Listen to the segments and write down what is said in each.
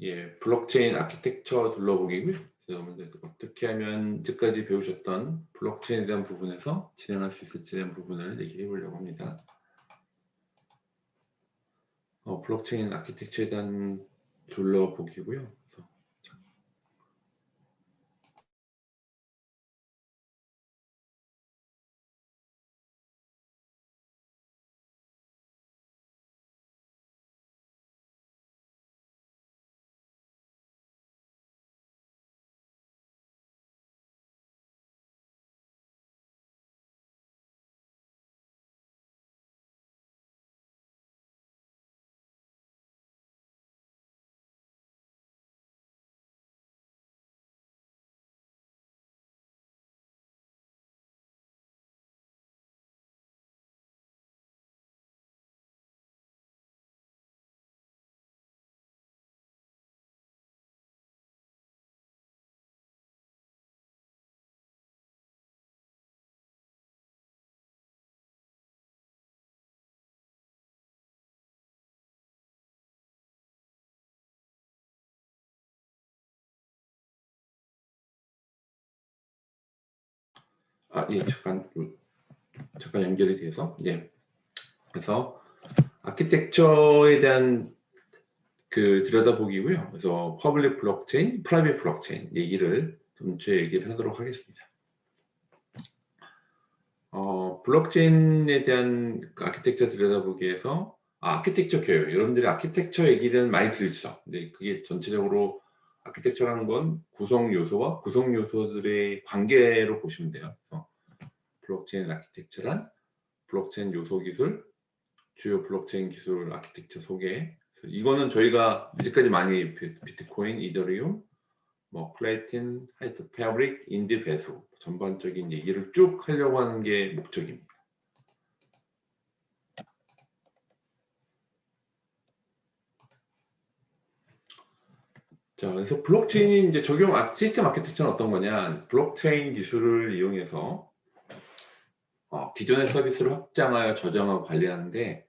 예, 블록체인 아키텍처 둘러보기고요. 그래서 먼저 어떻게 하면 이제까지 배우셨던 블록체인에 대한 부분에서 진행할 수 있을지에 대한 부분을 얘기해 보려고 합니다. 블록체인 아키텍처에 대한 둘러보기고요. 그래서 예, 잠깐 연결이 돼서 예. 그래서 아키텍처에 대한 들여다보기고요. 그래서 퍼블릭 블록체인, 프라이빗 블록체인 얘기를 전체 얘기를 하도록 하겠습니다. 블록체인에 대한 아키텍처 들여다보기에서 아키텍처 교육, 여러분들이 아키텍처 얘기는 많이 들으시죠. 근데 그게 전체적으로 아키텍처라는 건 구성 요소와 구성 요소들의 관계로 보시면 돼요. 그래서 블록체인 아키텍처란 블록체인 요소 기술, 주요 블록체인 기술 아키텍처 소개. 이거는 저희가 이제까지 많이 비트코인, 이더리움, 플래틴, 하이트, 패브릭, 인디, 배수 전반적인 얘기를 쭉 하려고 하는 게 목적입니다. 자, 그래서 블록체인이 이제 시스템 아키텍처는 어떤 거냐? 블록체인 기술을 이용해서 기존의 서비스를 확장하여 저장하고 관리하는데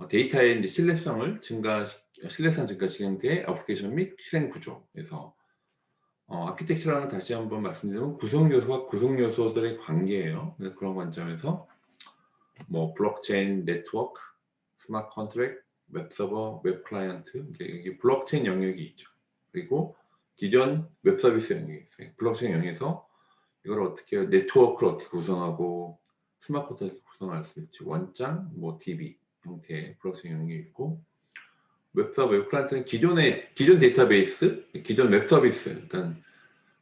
데이터의 이제 신뢰성 증가시키는 형태의 어플리케이션 및 실행 구조. 그래서 아키텍처라는 다시 한번 말씀드리면 구성 요소와 구성 요소들의 관계예요. 그런 관점에서 블록체인 네트워크, 스마트 컨트랙트, 웹 서버, 웹 클라이언트 이게 블록체인 영역이 있죠. 그리고 기존 웹 서비스 영역이 있어요. 블록체인 영역에서 이걸 어떻게 네트워크를 어떻게 구성하고 스마트 컨트랙트 구성할 수 있지. 원장, DB 형태의 블록체인 영역이 있고 웹 서버, 웹 클라이언트는 기존 데이터베이스, 기존 웹 서비스, 그러니까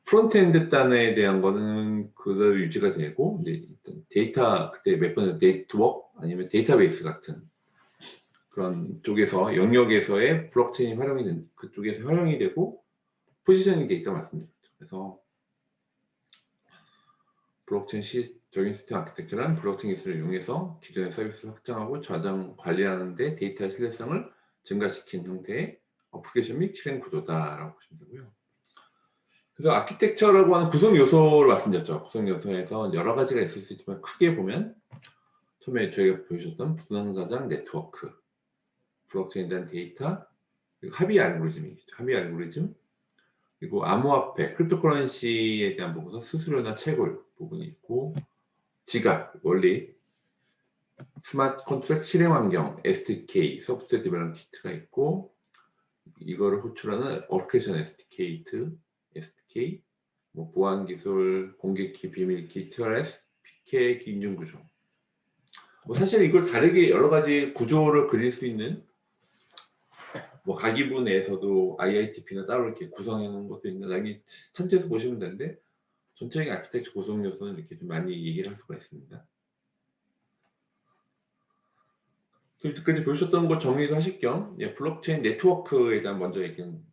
프론트엔드 단에 대한 거는 그대로 유지가 되고 데이터 그때 몇 번 네트워크 아니면 데이터베이스 같은 그런 쪽에서 영역에서의 블록체인이 활용이 된 그쪽에서 활용이 되고 포지셔닝 돼 있다고 말씀드렸죠. 그래서 블록체인 시스템 아키텍처는 블록체인 기술을 이용해서 기존의 서비스를 확장하고 저장 관리하는데 데이터의 신뢰성을 증가시킨 형태의 어플리케이션 및 실행 구조다라고 보시면 되고요. 그래서 아키텍처라고 하는 구성 요소를 말씀드렸죠. 구성 요소에서 여러 가지가 있을 수 있지만 크게 보면 처음에 저희가 보여주셨던 분황사장 네트워크, 블록체인에 대한 데이터, 그리고 합의 알고리즘이죠. 합의 알고리즘, 그리고 암호화폐, 크립토커런시에 대한 부분에서 수수료나 채굴 부분이 있고 지갑, 원리, 스마트 컨트랙트 실행 환경, SDK, 소프트웨어 디벨롭먼트 키트가 있고 이거를 호출하는 어플리케이션 SDK, 보안 기술, 공개키, 비밀키, TLS, PK, 인증 구조. 사실 이걸 다르게 여러 가지 구조를 그릴 수 있는 가기부 내에서도 IITP나 따로 이렇게 구성해 놓은 것도 있는데 나중에 참조해서 보시면 되는데 전체적인 아키텍처 구성 요소는 이렇게 좀 많이 얘기를 할 수가 있습니다. 여기까지 보셨던 거 정리도 하실 겸 블록체인 네트워크에 대한 먼저 얘기는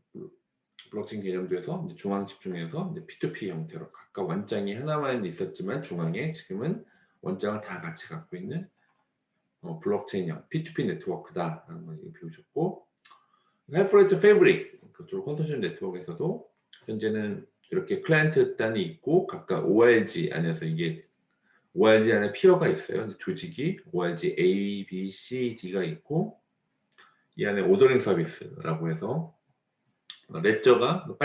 블록체인 개념도에서 중앙 집중해서 P2P 형태로 각각 원장이 하나만 있었지만 중앙에 지금은 원장을 다 같이 갖고 있는 블록체인형 P2P 네트워크다라는 걸 배우셨고 하이퍼레이트 패브릭 그쪽 컨소시엄 네트워크에서도 현재는 이렇게 클라이언트 단이 있고 각각 ORG 안에서 이게 ORG 안에 피어가 있어요. 조직이 ORG A, B, C, D가 있고 이 안에 오더링 서비스라고 해서 레저가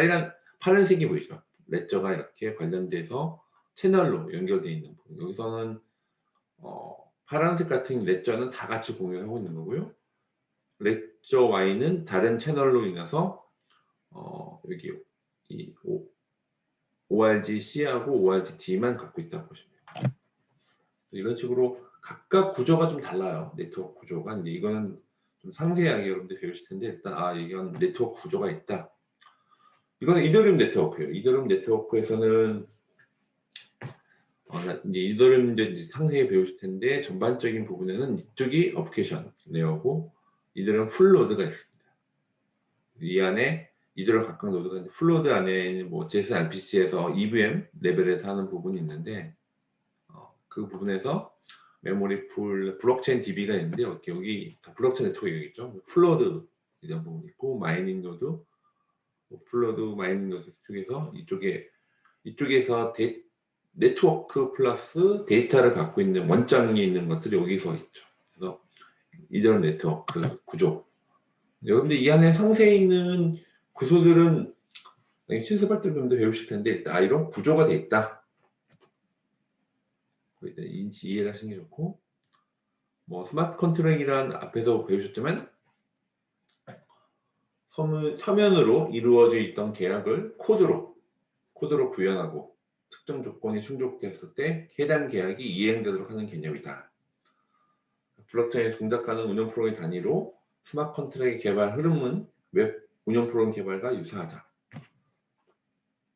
파란색이 보이죠. 레저가 이렇게 관련돼서 채널로 연결되어 있는 부분. 여기서는 파란색 같은 레저는 다 같이 공유를 하고 있는 거고요. 레저 Y는 다른 채널로 인해서 여기 이 ORG-C하고 ORG-D만 갖고 있다고 보시면 돼요. 이런 식으로 각각 구조가 좀 달라요. 네트워크 구조가. 이제 이거는 좀 상세하게 여러분들 배우실 텐데, 일단 이건 네트워크 구조가 있다. 이거는 이더리움 네트워크예요. 이더리움 네트워크에서는 이제 이더리움 이제 상세히 배우실 텐데, 전반적인 부분에는 이쪽이 어플리케이션 레이어고, 이더리움 풀노드가 있습니다. 이 안에 이더리움 각각 노드가 있는데, 풀노드 안에 뭐 JSON RPC에서 EVM 레벨에서 하는 부분이 있는데, 그 부분에서 메모리 풀, 블록체인 DB가 있는데, 여기 블록체인 네트워크겠죠. 풀노드 이런 부분이 있고, 마이닝 노드, 풀노드 마이닝 노드 쪽에서 이쪽에서 네트워크 플러스 데이터를 갖고 있는 원장이 있는 것들이 여기서 있죠. 그래서 이더리움 네트워크 구조. 여러분들 이 안에 상세히 있는 구조들은 실습할 때 좀 더 배우실 텐데, 이런 구조가 돼 있다. 일단 이해를 하시는 게 좋고, 뭐 스마트 컨트랙이란 앞에서 배우셨지만 서면으로 이루어져 있던 계약을 코드로 구현하고 특정 조건이 충족됐을 때 해당 계약이 이행되도록 하는 개념이다. 블록체인에서 동작하는 운영 프로그램 단위로 스마트 컨트랙의 개발 흐름은 웹 운영 프로그램 개발과 유사하다.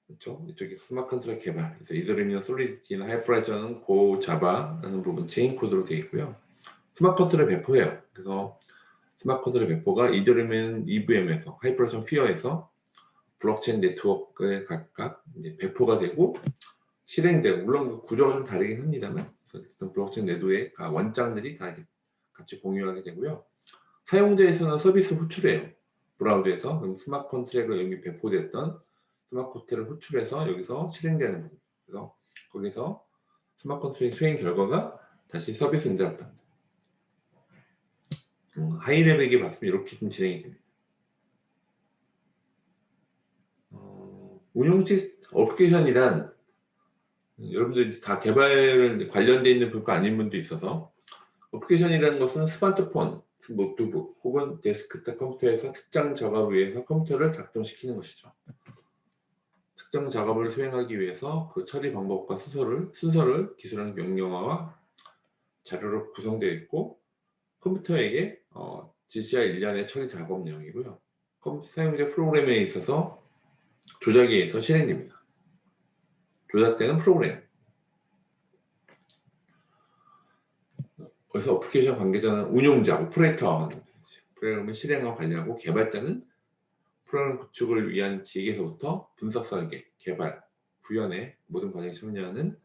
그렇죠? 이쪽이 스마트 컨트랙 개발. 그래서 이더리움이나 솔리디티나 하이퍼라이저는 고 자바라는 부분 체인 코드로 되어 있고요. 스마트 컨트랙 배포해요. 그래서 스마트 컨트랙 배포가 이더리움은 EVM에서 하이퍼라이저 피어에서 블록체인 네트워크에 각각 이제 배포가 되고 실행되고, 물론 그 구조가 좀 다르긴 합니다만, 그래서 블록체인 네트워크의 원장들이 다 같이 공유하게 되고요. 사용자에서는 서비스 호출해요. 브라우저에서. 그럼 스마트 컨트랙으로 이미 배포됐던 스마트 컨트랙을 호출해서 여기서 실행되는 부분. 그래서 거기서 스마트 컨트랙 수행 결과가 다시 서비스 인자를 받는다. 하이레벨에 봤으면 이렇게 좀 진행이 됩니다. 운용 시스템 어플리케이션이란 여러분들 다 개발에 관련되어 있는 분과 아닌 분도 있어서, 어플리케이션이라는 것은 스마트폰, 노트북 혹은 데스크탑 컴퓨터에서 특정 작업을 위해서 컴퓨터를 작동시키는 것이죠. 특정 작업을 수행하기 위해서 그 처리 방법과 순서를 기술하는 명령어와 자료로 구성되어 있고, 컴퓨터에게 지시할 일련의 처리 작업 내용이고요. 사용자 프로그램에 있어서 조작에 의해서 실행됩니다. 조작되는 프로그램. 그래서 어플리케이션 관계자는 운용자, 오퍼레이터, 프로그램을 실행하고 관리하고, 개발자는 프로그램 구축을 위한 기획에서부터 분석 설계, 개발, 구현의 모든 과정에 참여하는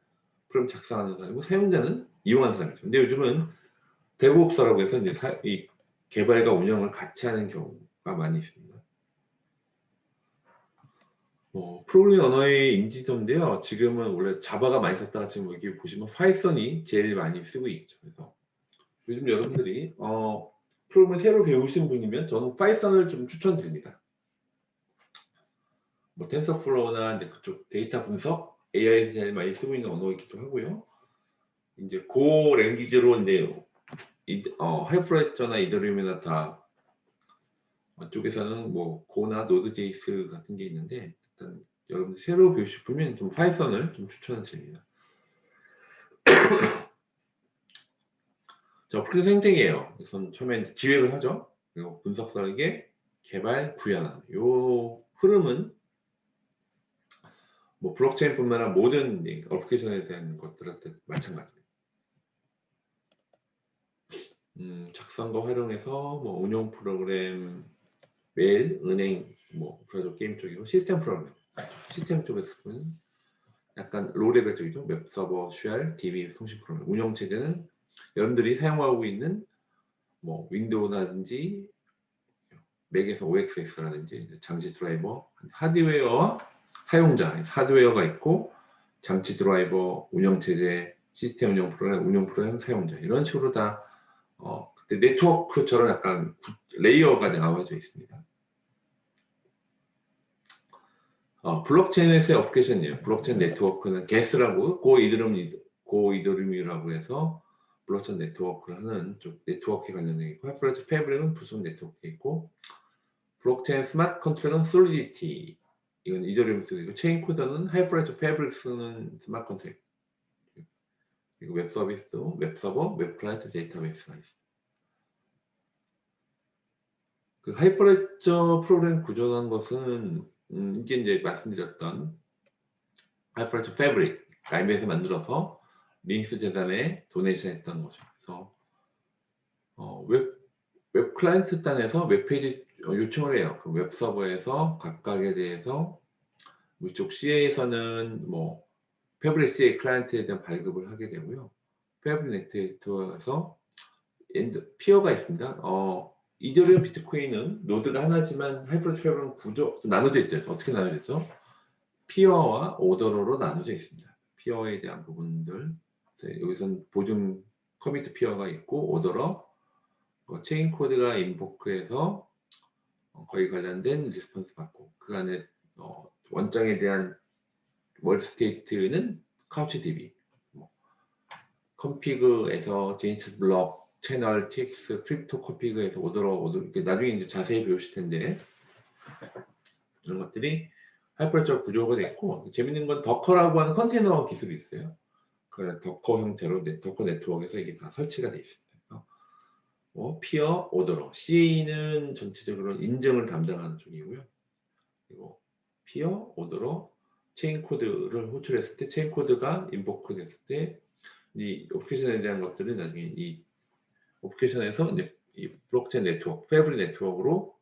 프로그램 작성하는 사람이고, 사용자는 이용하는 사람이죠. 근데 요즘은 데브옵스라고 해서 이제 이 개발과 운영을 같이 하는 경우가 많이 있습니다. 프로그래밍 언어의 인지도인데요. 지금은 원래 자바가 많이 썼다가 지금 여기 보시면 파이썬이 제일 많이 쓰고 있죠. 그래서 요즘 여러분들이 프로그램을 새로 배우신 분이면 저는 파이썬을 좀 추천드립니다. 뭐 텐서플로우나 이제 그쪽 데이터 분석, AI에서 제일 많이 쓰고 있는 언어이기도 하고요. 이제 고 랭귀지로 이제 하이퍼레이저나 이더리움이나 다 쪽에서는 뭐 고나 노드.js 같은 게 있는데, 일단 여러분들 새로 배우고 싶으면 좀 파이썬을 좀 추천드립니다. 자, 어플리케이션 생태계예요. 그래서 처음에 기획을 하죠. 그리고 분석 설계, 개발, 구현하는 요 흐름은 뭐 블록체인뿐만 아니라 모든 어플리케이션에 대한 것들한테 마찬가지입니다. 작성과 활용해서 뭐 운영 프로그램, 메일, 은행, 뭐 브라우저 게임 쪽이고, 시스템 프로그램, 시스템 쪽에서는 약간 로레벨 쪽이죠. 웹 서버, 쉘, DB 통신 프로그램. 운영 체제는 여러분들이 사용하고 있는 뭐 윈도우라든지 맥에서 OXX라든지 장치 드라이버, 하드웨어와 사용자, 하드웨어가 있고, 장치 드라이버, 운영 체제, 시스템 운영 프로그램, 사용자, 이런 식으로 다 네트워크처럼 약간 레이어가 나와져 있습니다. 블록체인에서의 어플리케이션이에요. 블록체인 네트워크는 GES라고 고이더리움이라고 해서 블록체인 네트워크를 하는 쪽 네트워크에 관련된 게 있고, 하이퍼레드 패브릭은 부속 네트워크에 있고, 블록체인 스마트 컨트롤은 솔리디티, 이건 이더리움 쓰고, 체인 코드는 하이퍼레드 패브릭 쓰는 스마트 컨트롤, 그리고 웹 서비스, 웹 서버, 웹 클라이언트 데이터베이스가 있어요. 그 하이퍼레저 프로그램 구조라는 것은 이게 이제 말씀드렸던 하이퍼레저 패브릭 IBM에서 만들어서 리눅스 재단에 도네이션 했던 거죠. 그래서 웹 클라이언트 단에서 웹페이지 요청을 해요. 그 웹 서버에서 각각에 대해서 이쪽 CA에서는 뭐 패브릭 CA 클라이언트에 대한 발급을 하게 되고요. 패브릭 네트워크에서 피어가 있습니다. 이더리움 비트코인은 노드가 하나지만 하이퍼레저 패브릭은 구조 나눠져 있죠. 어떻게 나눠져 있죠? 피어와 오더러로 나눠져 있습니다. 피어에 대한 부분들, 여기선 보증 커미트 피어가 있고, 오더러, 체인 코드가 인보크해서 거기 관련된 리스폰스 받고, 그 안에 원장에 대한 월드 스테이트는 카우치DB, 컴피그에서 제인스 블록, 채널, TX, 크립토 컴피그에서 오더러, 나중에 이제 자세히 배우실 텐데, 이런 것들이 하이퍼레저 구조가 되어 있고, 재밌는 건 더커라고 하는 컨테이너 기술이 있어요. 그래 더커 형태로 더커 네트워크에서 이게 다 설치가 되어 있습니다. 피어, 오더러, CA는 전체적으로 인증을 담당하는 쪽이고요. 그리고 피어, 오더러, 체인 코드를 호출했을 때 체인 코드가 인보크 됐을 때 이 어플리케이션에 대한 것들은 나중에 이 어플리케이션에서 이제 이 블록체인 네트워크, 패브릭 네트워크로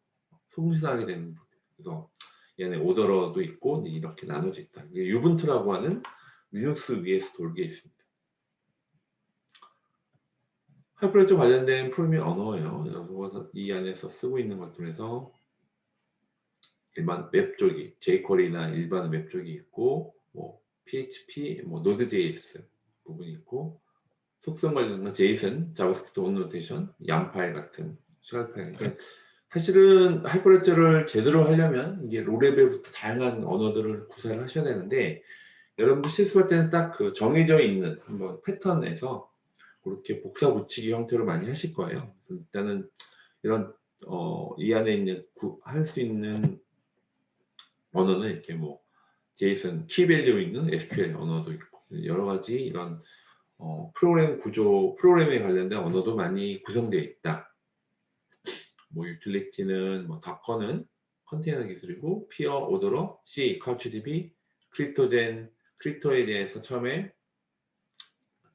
송신하게 되는 거예요. 그래서 얘네 오더러도 있고 이렇게 나눠져 있다. 이게 유분투라고 하는 리눅스 위에서 돌게 있습니다. 하이퍼레저 관련된 프로그래밍 언어예요. 그래서 이 안에서 쓰고 있는 것 중에서 일반 웹 쪽이 jQuery나 일반 웹 쪽이 있고, 뭐 PHP, 뭐 Node.js 부분이 있고, 속성 관련된 JSON, 자바스크립트 온노테이션, 양 파일 같은 쉘 파일. 그러니까 사실은 하이퍼레저를 제대로 하려면 이게 로레벨부터 다양한 언어들을 구사를 하셔야 되는데, 여러분들 실습할 때는 딱 그 정해져 있는 뭐 패턴에서 그렇게 복사 붙이기 형태로 많이 하실 거예요. 그래서 일단은 이런 이 안에 있는 할 수 있는 언어는 이렇게 뭐 JSON 키밸류 있는 SQL 언어도 있고 여러 가지 이런 프로그램 구조, 프로그램에 관련된 언어도 많이 구성되어 있다. 뭐 유틸리티는 뭐 더커는 컨테이너 기술이고, 피어, 오더러, C, 카우치DB, 크립토에 대해서 처음에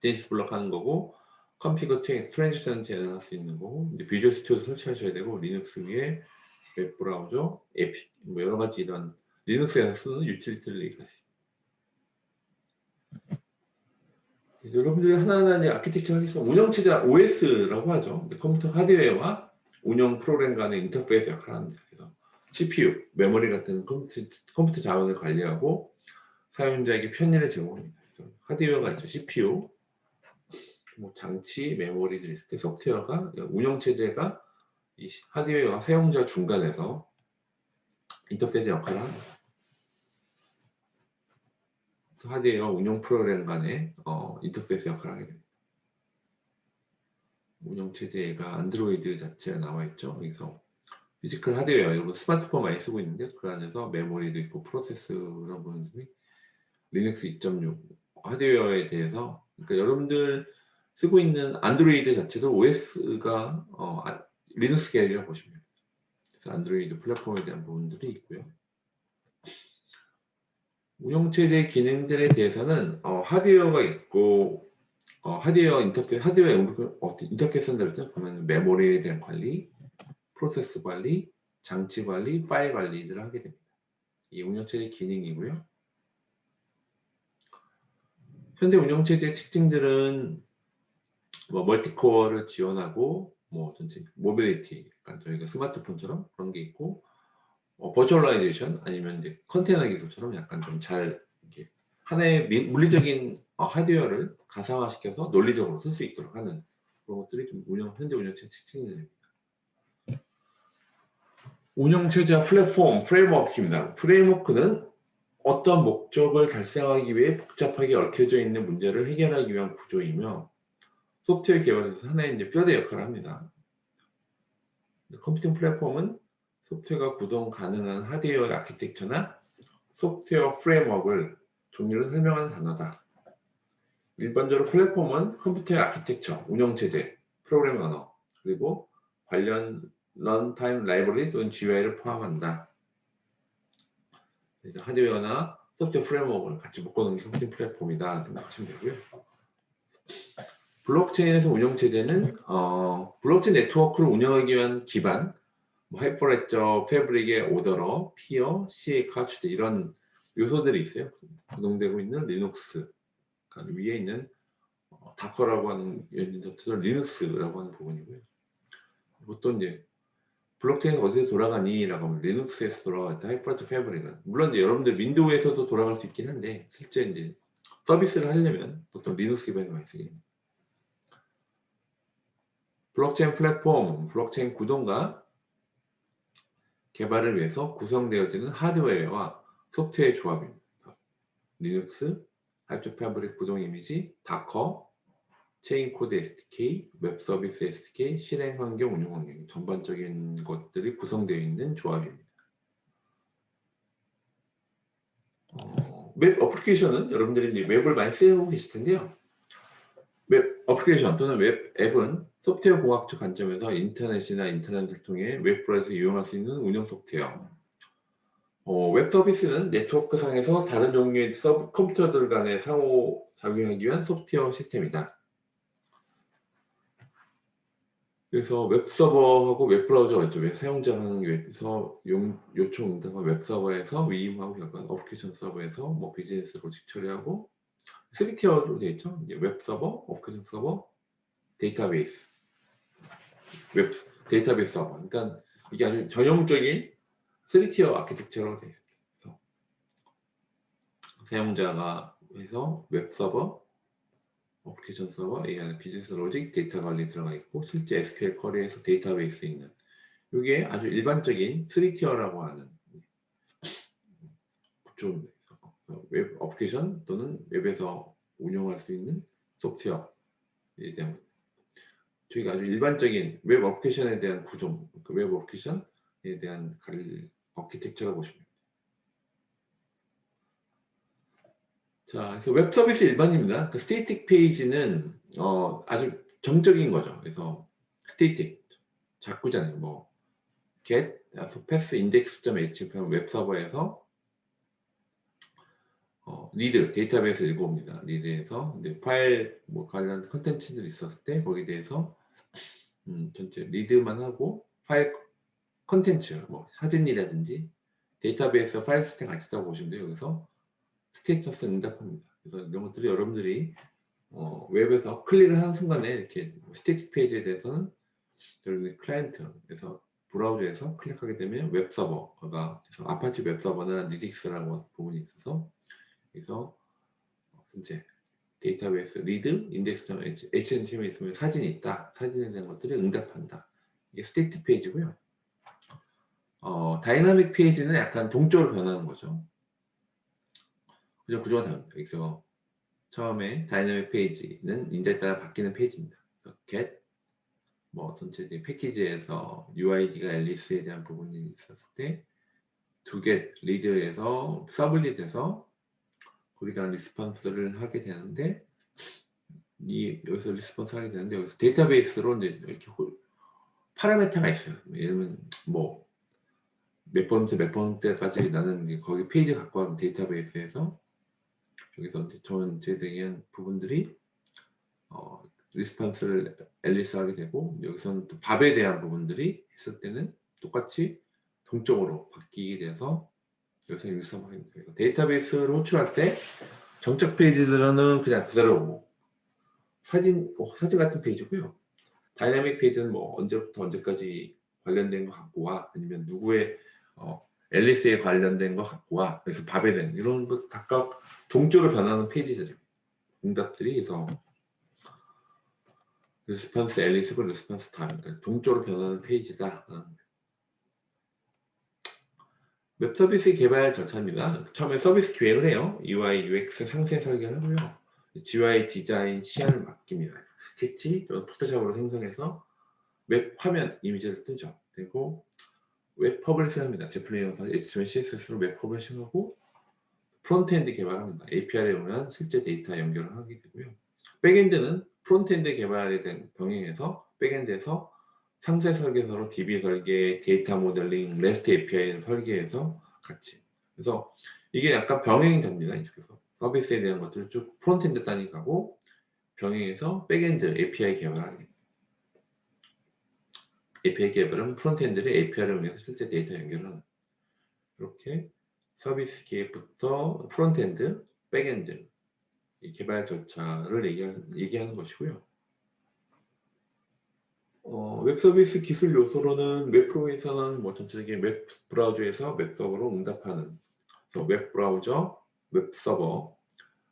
제인스 블록 하는 거고, 컴피그 트랜지션 제어할 수 있는 거고, 이제 비주얼 스튜디오 설치하셔야 되고, 리눅스 위에 웹 브라우저, 에픽, 뭐 여러 가지 이런 리눅스에서 쓰는 유틸리티를 얘기하시죠. 여러분들이 하나하나 아키텍처 하시면 운영체제 OS라고 하죠. 컴퓨터 하드웨어와 운영 프로그램 간의 인터페이스 역할을 합니다. 그래서 CPU, 메모리 같은 컴퓨터 자원을 관리하고 사용자에게 편의를 제공합니다. 그래서 하드웨어가 있죠. CPU, 뭐 장치, 메모리들이 있을 때 소프트웨어가 운영체제가 이 하드웨어와 사용자 중간에서 인터페이스 역할을 합니다. 하드웨어와 운영 프로그램 간의 인터페이스 역할을 하게 됩니다. 운영체제가 안드로이드 자체가 나와 있죠. 그래서 피지컬 하드웨어, 여러분 스마트폰 많이 쓰고 있는데 그 안에서 메모리도 있고 프로세스 이런 부분들이 리눅스 2.6 하드웨어에 대해서, 그러니까 여러분들 쓰고 있는 안드로이드 자체도 OS가 리눅스 계열이라고 보시면 됩니다. 그래서 안드로이드 플랫폼에 대한 부분들이 있고요. 운영체제 기능들에 대해서는 하드웨어가 있고, 하드웨어 인터페이스를 보면 메모리에 대한 관리, 프로세스 관리, 장치 관리, 파일 관리들을 하게 됩니다. 이 운영체제 기능이고요. 현대 운영체제의 특징들은 뭐 멀티코어를 지원하고, 뭐 전체 모빌리티, 그러니까 저희가 스마트폰처럼 그런 게 있고, 버추얼라이제이션 아니면 이제 컨테이너 기술처럼 약간 좀 잘 이렇게 하나의 물리적인 하드웨어를 가상화시켜서 논리적으로 쓸 수 있도록 하는 그런 것들이 좀 현대 운영체제 특징입니다. 운영체제와 플랫폼, 프레임워크입니다. 프레임워크는 어떤 목적을 달성하기 위해 복잡하게 얽혀져 있는 문제를 해결하기 위한 구조이며 소프트웨어 개발에서 하나의 이제 뼈대 역할을 합니다. 컴퓨팅 플랫폼은 소프트웨어가 구동 가능한 하드웨어 아키텍처나 소프트웨어 프레임워크를 종류를 설명하는 단어다. 일반적으로 플랫폼은 컴퓨터 아키텍처, 운영체제, 프로그래밍 언어, 그리고 관련 런타임 라이브러리 또는 GUI를 포함한다. 하드웨어나 소프트웨어 프레임워크를 같이 묶어놓은 게 컴퓨팅 플랫폼이다 생각하시면 되고요. 블록체인에서 운영체제는 블록체인 네트워크를 운영하기 위한 기반, 하이퍼레저, 패브릭의 오더러, 피어, CA 카츠드 이런 요소들이 있어요. 구동되고 있는 리눅스, 그러니까 위에 있는 다커라고 하는 연인더트를 리눅스라고 하는 부분이고요. 보통 이제 블록체인 어디서 돌아가니? 라고 하면 리눅스에서 돌아갈 때 하이퍼레저 패브릭은 물론 이제 여러분들 윈도우에서도 돌아갈 수 있긴 한데 실제 이제 서비스를 하려면 보통 리눅스 기반이 많이 쓰긴 합니다. 블록체인 플랫폼, 블록체인 구동과 개발을 위해서 구성되어지는 하드웨어와 소프트웨어의 조합입니다. 리눅스, 하이퍼레저 패브릭 구동 이미지, 다커, 체인 코드 SDK, 웹 서비스 SDK, 실행 환경, 운영 환경 전반적인 것들이 구성되어 있는 조합입니다. 웹 어플리케이션은 여러분들이 이제 웹을 많이 쓰고 계실 텐데요. 웹 어플리케이션 또는 웹 앱은 소프트웨어 공학적 관점에서 인터넷이나 인터넷을 통해 웹 브라우저에서 이용할 수 있는 운영 소프트웨어. 웹 서비스는 네트워크상에서 다른 종류의 컴퓨터들 간의 상호작용하기 위한 소프트웨어 시스템이다. 그래서 웹서버하고 웹브라우저가 있죠. 사용자가 하는 웹에서 요청 응답한 웹서버에서 위임하고 결과 어플리케이션 서버에서 뭐 비즈니스 로직 처리하고 3티어로 되어 있죠. 이제 웹서버, 어플리케이션 서버, 데이터베이스, 웹 데이터베이스 서버. 그러니까 이게 아주 전형적인 3티어 아키텍처로 되어 있습니다. 그래서 사용자가 해서 웹서버, 어플리케이션 서버, 이 안에 비즈니스 로직, 데이터 관리 들어가 있고 실제 SQL 쿼리에서 데이터베이스 있는 이게 아주 일반적인 3티어라고 하는 구조입니다. 웹 어플리케이션 또는 웹에서 운영할 수 있는 소프트웨어에 대한 저희가 아주 일반적인 웹 어플리케이션에 대한 구조, 웹 어플리케이션에 대한 아키텍처라고 보시면 됩니다. 자, 그래서 웹 서비스 일반입니다. 그 스태틱 페이지는 아주 정적인 거죠. 그래서 스태틱 자꾸잖아요. 뭐 get, pass, index.html 웹 서버에서 리드 데이터베이스 읽어옵니다. 리드에서 파일 뭐 관련 컨텐츠들이 있었을 때 거기에 대해서 전체 리드만 하고 파일 컨텐츠 뭐 사진이라든지 데이터베이스 파일 시스템 같이 있다고 보시면 돼요. 여기서 스테이터스 응답합니다. 그래서 이런 것들이 여러분들이 웹에서 클릭을 하는 순간에 이렇게 스태틱 페이지에 대해서는 여러분이 클라이언트에서 브라우저에서 클릭하게 되면 웹 서버가 그래서 아파치 웹 서버나 니직스라고 부분이 있어서 그래서 전체 데이터베이스 리드 index.html에 있으면 사진이 있다. 사진에 대한 것들을 응답한다. 이게 스태틱 페이지고요. 다이나믹 페이지는 약간 동적으로 변하는 거죠. 그죠? 구조가 다릅니다. 그래서 처음에 다이나믹 페이지는 인자에 따라 바뀌는 페이지입니다. get 뭐 전체 패키지에서 UID가 앨리스에 대한 부분이 있었을 때 to get 리드에서 서블릿에서 거기다 리스폰스를 하게 되는데 여기서 리스폰스 하게 되는데 여기서 데이터베이스로 이제 이렇게 파라미터가 있어요. 예를 들면 뭐 몇 번째 몇 번째까지 나는 거기 페이지 갖고 가는 데이터베이스에서 여기서 이제 제 등의 부분들이 리스폰스를 앨리스 하게 되고 여기서는 또 밥에 대한 부분들이 했을 때는 똑같이 동적으로 바뀌게 돼서 여기서 리스폰스 하게 돼요. 데이터베이스를 호출할 때 정적 페이지들은 그냥 그대로 오고 사진 같은 페이지고요. 다이나믹 페이지는 뭐 언제부터 언제까지 관련된 거 갖고 와 아니면 누구의 앨리스에 관련된 거 갖고 와 그래서 밥에 대한 이런 것 각각 동적으로 변하는 페이지들입니다. 응답들이 그래서 리스폰스 앨리스고 리스폰스 다 그러니까 동적으로 변하는 페이지다. 웹 서비스 개발 절차입니다. 처음에 서비스 기획을 해요. UI, UX 상세 설계를 하고요. GUI 디자인 시안을 맡깁니다. 스케치, 포토샵으로 생성해서 웹 화면 이미지를 뜨죠. 그리고 웹 퍼블리싱 합니다. 제플린에서 HTML, CSS로 웹 퍼블리싱하고 프론트엔드 개발합니다. API를 이용한 실제 데이터 연결을 하게 되고요. 백엔드는 프론트엔드 개발에 대한 병행해서 백엔드에서 상세 설계서로 DB 설계, 데이터 모델링, REST API 설계해서 같이. 그래서 이게 약간 병행이 됩니다. 이쪽에서 서비스에 대한 것들을 쭉 프론트엔드 단위 가고 병행해서 백엔드 API 개발하기. API 개발은 프론트엔드를 API를 이용해서 실제 데이터 연결하는. 이렇게 서비스 기획부터 프론트엔드, 백엔드 개발 절차를 얘기하는 것이고요. 웹 서비스 기술 요소로는 웹프로에서는 뭐 전체적인 웹 브라우저에서 웹 서버로 응답하는 웹 브라우저, 웹 서버,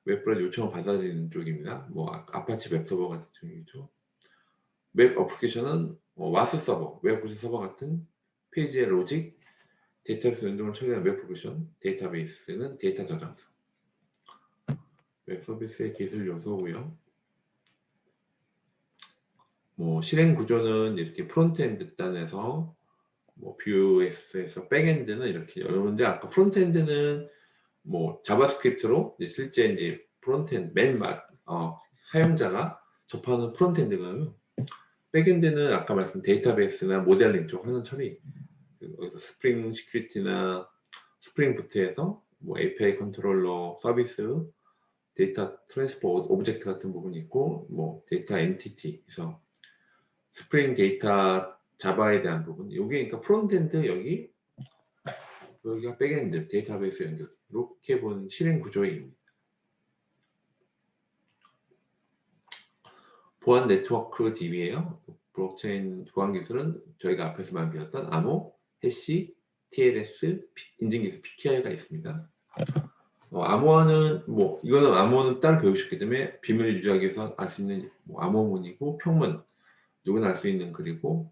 웹 브라우저 요청을 받아들이는 쪽입니다. 뭐 아파치 웹 서버 같은 쪽이죠. 웹 어플리케이션은 와스 서버, 웹 브라우저 서버 같은 페이지의 로직, 데이터베이스 운동을 처리하는 웹 어플리케이션, 데이터베이스는 데이터 저장소. 웹 서비스의 기술 요소고요. 뭐 실행 구조는 이렇게 프론트엔드 단에서 뭐 Vue.js에서 백엔드는 이렇게 여러분들 아까 프론트엔드는 뭐 자바스크립트로 실제 이제 프론트엔드 사용자가 접하는 프론트엔드가요. 백엔드는 아까 말씀 데이터베이스나 모델링 쪽 하는 처리 여기서 스프링 시큐리티나 스프링 부트에서 뭐 API 컨트롤러 서비스 데이터 트랜스포트 오브젝트 같은 부분이 있고 뭐 데이터 엔티티에서 스프링 데이터 자바에 대한 부분 여기 그러니까 프론트엔드 여기가 백엔드 데이터베이스 연결 이렇게 보는 실행 구조입니다. 보안 네트워크 DB예요. 블록체인 보안 기술은 저희가 앞에서만 배웠던 암호, 해시, TLS, 인증 기술 PKI가 있습니다. 암호화는 이거는 암호는 따로 배우셨기 때문에 비밀을 유지하기 위해서 알 수 있는 암호문이고 평문 누구나 알 수 있는 글이고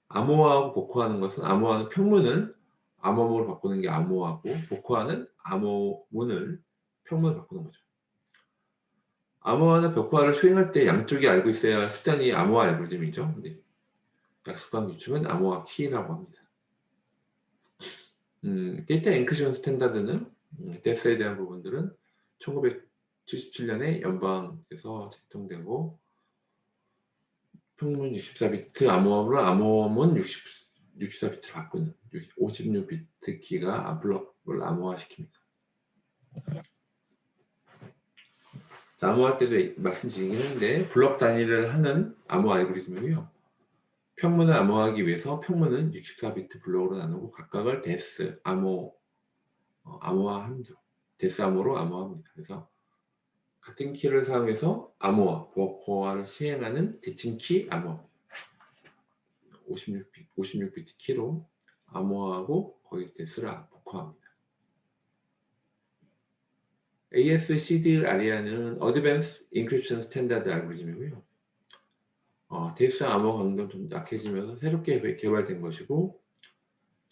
암호화하고 복호하는 것은 암호화는 평문을 암호문으로 바꾸는 게 암호화고 복호하는 암호문을 평문으로 바꾸는 거죠. 암호화나 벽화를 수행할 때 양쪽이 알고 있어야 할 수단이 암호화 알고리즘이죠. 근데 약속한 규칙은 암호화 키라고 합니다. 데이터 엔크리션 스탠다드는 데스에 대한 부분들은 1977년에 연방에서 제정되고 평문 64비트 암호화로 암호문 64비트를 바꾸는 56비트 키가 블록을 암호화시킵니다. 암호화 때도 말씀드리긴 했는데 블록 단위를 하는 암호 알고리즘이고요. 평문을 암호화하기 위해서 평문은 64비트 블록으로 나누고 각각을 데스 암호화합니다. 데스 암호로 암호화합니다. 그래서 같은 키를 사용해서 암호화, 버커화를 시행하는 대칭키 암호화 56비트 키로 암호화하고 거기서 데스를 버커화합니다. ASCD 아리아는 Advanced Encryption Standard 알고리즘이고요. 데스 암호 강도는 좀 약해지면서 새롭게 개발된 것이고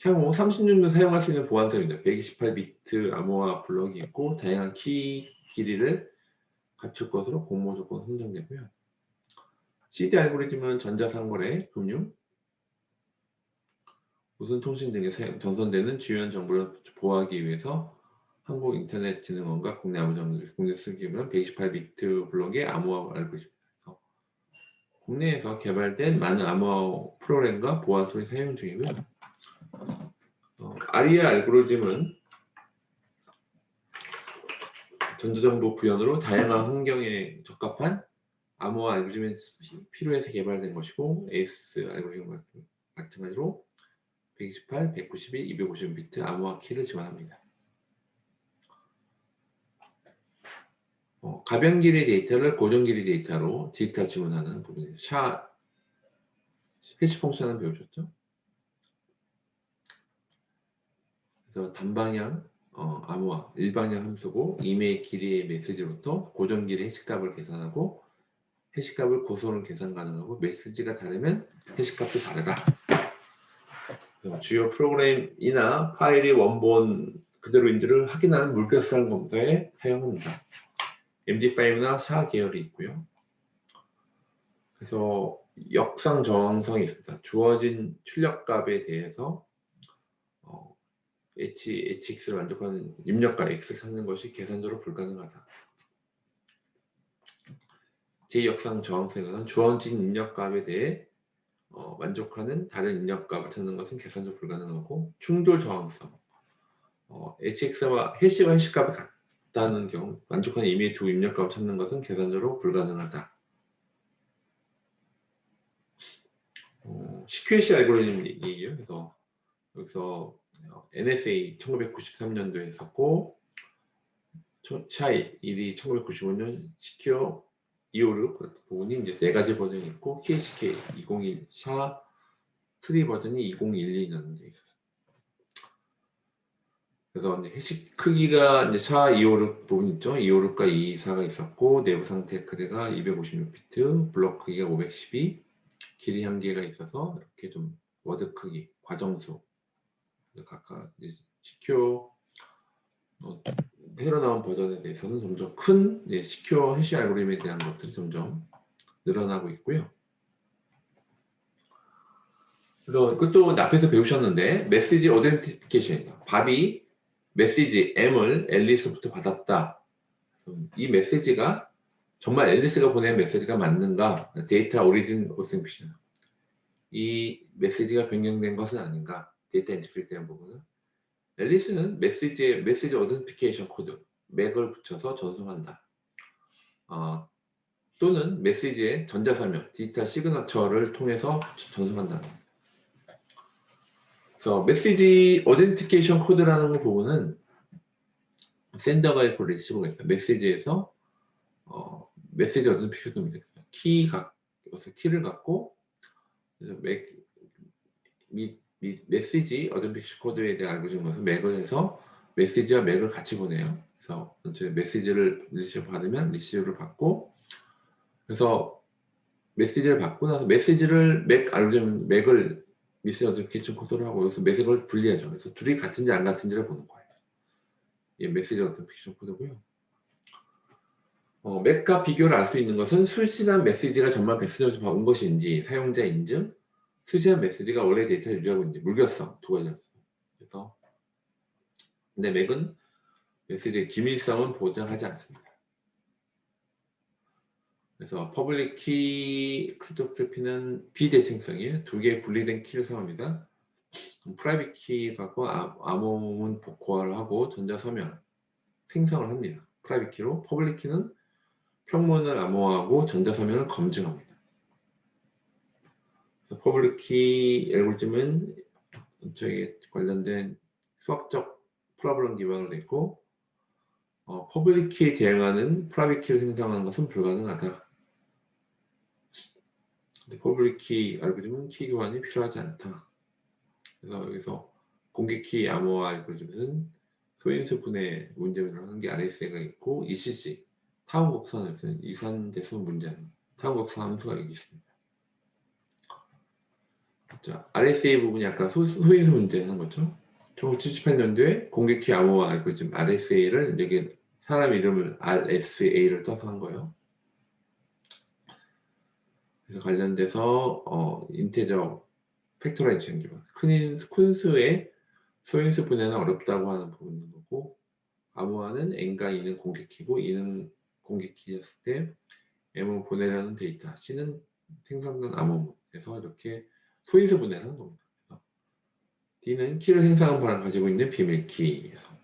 향후 30년도 사용할 수 있는 보안성입니다. 128비트 암호화 블록이 있고 다양한 키 길이를 갖출 것으로 공모 조건 선정되고요. CD 알고리즘은 전자상거래, 금융, 무선통신 등에 전송되는 주요한 정보를 보호하기 위해서 한국인터넷진흥원과 국내 암호정보를 국내 수기면 128비트 블록의 암호화 알고리즘입니다. 국내에서 개발된 많은 암호화 프로그램과 보안소리 사용 중이고요. 아리아 알고리즘은 전자정보 구현으로 다양한 환경에 적합한 암호화 알고리즘이 필요해서 개발된 것이고 AS 알고리즘과 마찬가지로 128, 192, 250비트 암호화 키를 지원합니다. 가변 길이 데이터를 고정 길이 데이터로 데이터 지원하는 부분이에요. 해시 펑션은 배우셨죠? 그래서 단방향 암호화 일방향 함수고 이메일 길이의 메시지로부터 고정 길이 해시값을 계산하고 해시값을 고소는 계산 가능하고 메시지가 다르면 해시값도 다르다. 주요 프로그램이나 파일이 원본 그대로인지를 확인하는 물결상 검사에 사용합니다. MD5나 SHA 계열이 있고요. 그래서 역상 정황성이 있습니다. 주어진 출력값에 대해서 HX를 만족하는 입력값 X를 찾는 것이 계산적으로 불가능하다. 제2역상 저항성에서는 주어진 입력값에 대해 만족하는 다른 입력값을 찾는 것은 계산적으로 불가능하고, 충돌 저항성, HX와 해시값이 같다는 경우 만족하는 임의의 두 입력값을 찾는 것은 계산적으로 불가능하다. CQC 알고리즘 얘기예요. 그래서 여기서 NSA 1993년도에 했었고, SHA-1이 1995년, CQ 256 부분이 이제 네 가지 버전이 있고, KCK 201, SHA-3 버전이 2012년에 있었어요. 그래서 이제 해시 크기가 이제 SHA-256 부분 있죠. 256과 224가 있었고, 내부 상태 크기가 256비트, 블록 크기가 512, 길이 한계가 있어서 이렇게 좀 워드 크기, 과정수 각각 CQ 새로 나온 버전에 대해서는 점점 큰 시큐어 해시 알고리즘에 대한 것들이 점점 늘어나고 있고요. 그래서 이것도 앞에서 배우셨는데, 메시지 어덴티피케이션입니다. 밥이 메시지 M을 앨리스부터 받았다. 이 메시지가 정말 앨리스가 보낸 메시지가 맞는가? 데이터 오리진 오센피션. 이 메시지가 변경된 것은 아닌가? 데이터 엔트리에 대한 부분은 앨리스는 메시지 어덴티피케이션 코드 맥을 붙여서 전송한다. 또는 메시지의 전자설명 디지털 시그너처를 통해서 전송한다. 그래서 메시지 어덴티케이션 코드라는 부분은 샌더가 있고 리시버가 있어요. 메시지에서 메시지 어덴티케이션 코드입니다. 키를 갖고 그래서 메시지 어덴티케이션 코드에 대한 알고 있는 것은 맥을 해서 메시지와 맥을 같이 보내요. 그래서 메시지를 리시버 받으면 리시버를 받고, 그래서 메시지를 받고 나서 메시지를 맥을 메시지 어덴티케이션 코드로 하고 여기서 맥을 분리하죠. 그래서 둘이 같은지 안 같은지를 보는 거예요. 이 메시지 어덴티케이션 코드고요. 맥과 비교를 알 수 있는 것은 수신한 메시지가 정말 메시지에서 온 것인지, 사용자 인증, 수신한 메시지가 원래 데이터를 유지하고 있는지, 물결성 두 가지였어요. 그래서 근데 맥은 메시지의 기밀성은 보장하지 않습니다. 그래서 퍼블릭 키 크립토그래피는 비대칭성이에요. 두 개의 분리된 키를 사용합니다. 프라이빗 키 갖고 암호문 복호화를 하고 전자 서명 생성을 합니다. 프라이빗 키로. 퍼블릭 키는 평문을 암호화하고 전자 서명을 검증합니다. 그래서 퍼블릭 키 알고리즘은 저희 관련된 수학적 프로블럼 기반으로 되어 있고, 퍼블릭 키에 대응하는 프라이빗 키를 생성하는 것은 불가능하다. 퍼블릭 키 알고리즘은 키 교환이 필요하지 않다. 그래서 여기서 공개 키 암호화 알고리즘은 소인수 분해 문제를 하는 게 RSA가 있고, ECC 타운곡선에서 이산대소 문제는 타운곡선 함수가 여기 있습니다. 자, RSA 부분이 아까 소인수 문제 하는 거죠. 1978년도에 공개 키 암호화 알고리즘 RSA를 여기 사람 이름을 RSA를 써서 한 거예요. 그래서 관련돼서 인테저 팩토라이제이션 기반 큰 수의 소인수 분해는 어렵다고 하는 부분인 거고, 암호화는 n과 2는 공개키고 2는 공개키였을 때 m은 보내려는 데이터, c는 생성된 암호문. 그래서 이렇게 소인수 분해를 하는 겁니다. 그래서 d는 키를 생성한 바를 가지고 있는 비밀키에서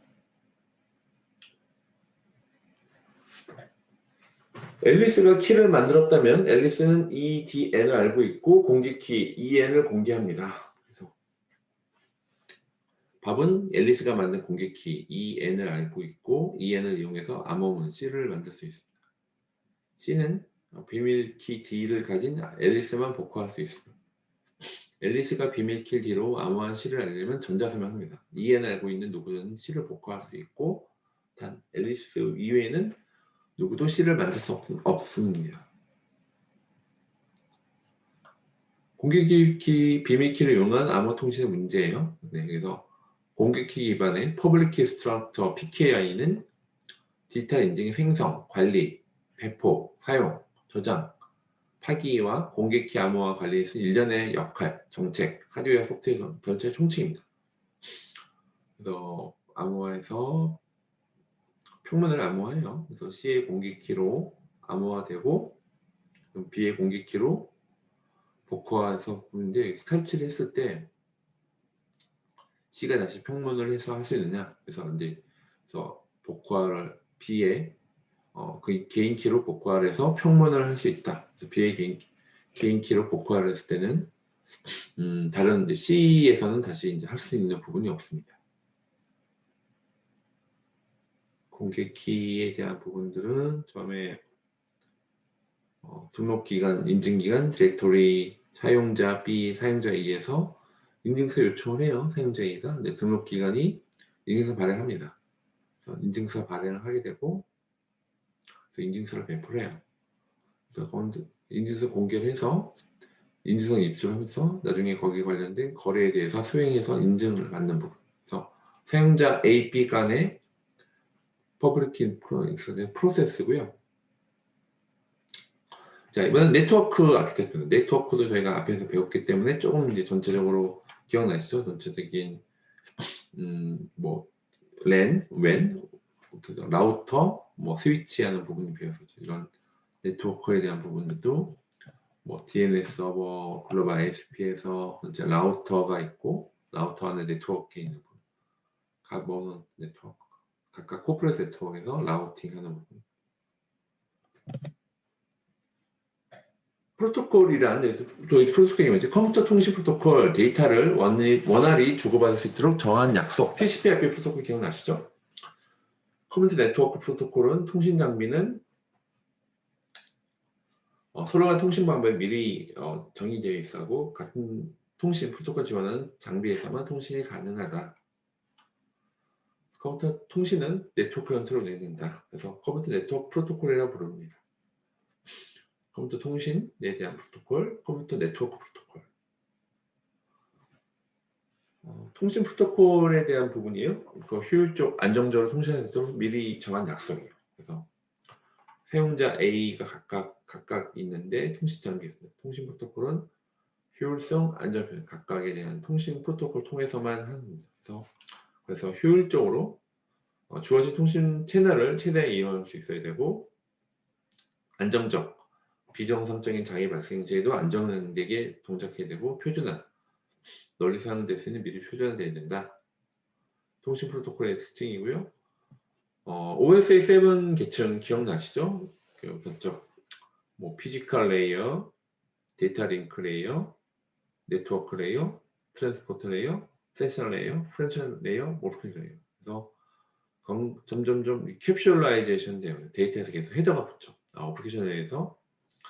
앨리스가 키를 만들었다면 앨리스는 이 DN을 알고 있고 공개키 EN을 공개합니다. 그래서 밥은 앨리스가 만든 공개키 EN을 알고 있고 EN을 이용해서 암호문 C를 만들 수 있습니다. C는 비밀키 D를 가진 앨리스만 복호할 수 있습니다. 앨리스가 비밀키 D로 암호한 C를 알려면 전자서명합니다. EN을 알고 있는 누구든 C를 복호할 수 있고, 단 앨리스 이외에는 누구도 C를 만들 수 없습니다. 공개키 비밀키를 이용한 암호화 통신의 문제예요. 네, 그래서 공개키 기반의 퍼블릭 키 스트럭처 PKI는 디지털 인증의 생성, 관리, 배포, 사용, 저장, 파기와 공개키 암호화 관리에 있어 일련의 역할, 정책, 하드웨어, 소프트웨어 전체 총칙입니다. 그래서 암호화에서 표문을 암호화해요. 그래서 C의 공개키로 암호화되고 B의 공개키로 복호화해서 보는데 탈취를 했을 때 C가 다시 평문을 해서 할 수 있느냐? 그래서 복호화를 B의 그 개인 키로 복호화를 해서 평문을 할 수 있다. 그래서 B의 개인 키로 복호화를 했을 때는 다른 이제 C에서는 다시 이제 할 수 있는 부분이 없습니다. 공개키에 대한 부분들은 처음에 등록기간, 인증기간, 디렉토리, 사용자 B, 사용자 E에서 인증서 요청을 해요. 사용자 E가. 근데 등록기간이 인증서 발행합니다. 그래서 인증서 발행을 하게 되고 그래서 인증서를 배포를 해요. 그래서 인증서 공개를 해서 인증서 입수하면서 나중에 거기에 관련된 거래에 대해서 수행해서 인증을 받는 부분. 그래서 사용자 A, B 간의 퍼블릭 키 프로세스고요. 자, 이번엔 네트워크 아키텍처. 네트워크도 저희가 앞에서 배웠기 때문에 조금 이제 전체적으로 기억나시죠? 전체적인 뭐 LAN, WAN, 라우터, 뭐 스위치 하는 부분이 배웠었죠. 이런 네트워크에 대한 부분들도 뭐 DNS 서버, 글로벌 ISP에서 이제 라우터가 있고 라우터 안에 네트워크에 있는 부분. 각뭐 네트워크, 각각 코퍼레이트 네트워크에서 라우팅하는 부분. 프로토콜이란 저희 프로토콜이 뭐지? 컴퓨터 통신 프로토콜 데이터를 원활히 주고받을 수 있도록 정한 약속 TCP/IP 프로토콜 기억나시죠? 커뮤니티 네트워크 프로토콜은 통신 장비는 서로 간 통신 방법이 미리 정의되어 있어고 같은 통신 프로토콜 지원하는 장비에서만 통신이 가능하다. 컴퓨터 통신은 네트워크 형태로 진행된다. 그래서 컴퓨터 네트워크 프로토콜이라고 부릅니다. 컴퓨터 통신에 대한 프로토콜, 컴퓨터 네트워크 프로토콜. 통신 프로토콜에 대한 부분이에요. 그 효율적, 안정적으로 통신할 수 있도록 미리 정한 약속이에요. 그래서 사용자 A가 각각 있는데 통신 장비에 있습니다. 통신 프로토콜은 효율성, 안전성 각각에 대한 통신 프로토콜 통해서만 합니다. 그래서 효율적으로 주어진 통신 채널을 최대한 이용할 수 있어야 되고 안정적, 비정상적인 장애 발생 시에도 안정되게 동작해야 되고 표준화, 널리 사용될 수 있는 미리 표준화되어야 된다. 통신 프로토콜의 특징이고요. OSA 7 계층 기억나시죠? 뭐 피지컬 레이어, 데이터 링크 레이어, 네트워크 레이어, 트랜스포트 레이어, 세션 레이어, 프렌션 레이어, 모르킹 레이어. 그래서 점점점 캡슐라이제이션 돼요. 데이터에서 계속 헤더가 붙죠. 어플리케이션 레이어에서